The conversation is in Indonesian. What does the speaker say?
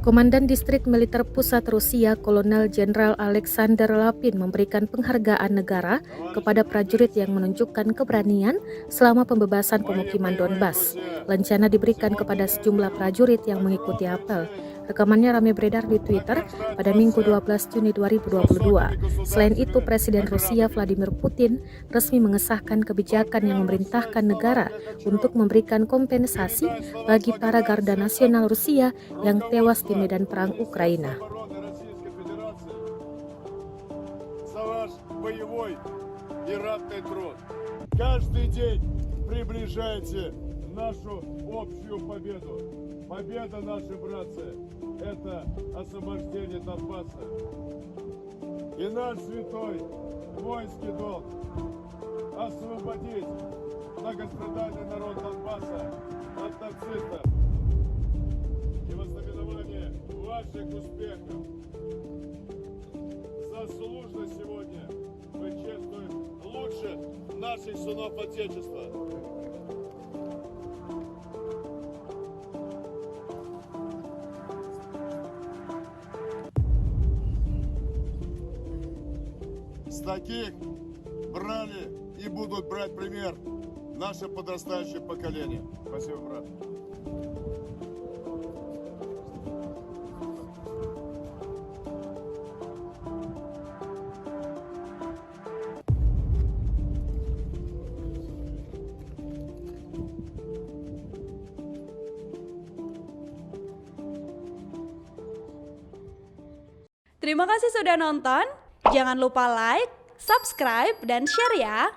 Komandan Distrik Militer Pusat Rusia Kolonel Jenderal Alexander Lapin memberikan penghargaan negara kepada prajurit yang menunjukkan keberanian selama pembebasan pemukiman Donbas. Lencana diberikan kepada sejumlah prajurit yang mengikuti apel. Rekamannya ramai beredar di Twitter pada Minggu 12 Juni 2022. Selain itu, Presiden Rusia Vladimir Putin resmi mengesahkan kebijakan yang memerintahkan negara untuk memberikan kompensasi bagi para Garda Nasional Rusia yang tewas di medan perang Ukraina. Каждый день приближайте нашу общую победу. Победа, наши братцы, это освобождение Донбасса. И наш святой воинский долг освободить многострадальный народ Донбасса от нацистов. И во знаменование ваших успехов заслуженно сегодня мы чествуем лучших наших сынов Отечества. С таких брали и будут брать пример наше подрастающее поколение. Спасибо, брат. Terima kasih sudah nonton. Jangan lupa like, subscribe, dan share ya.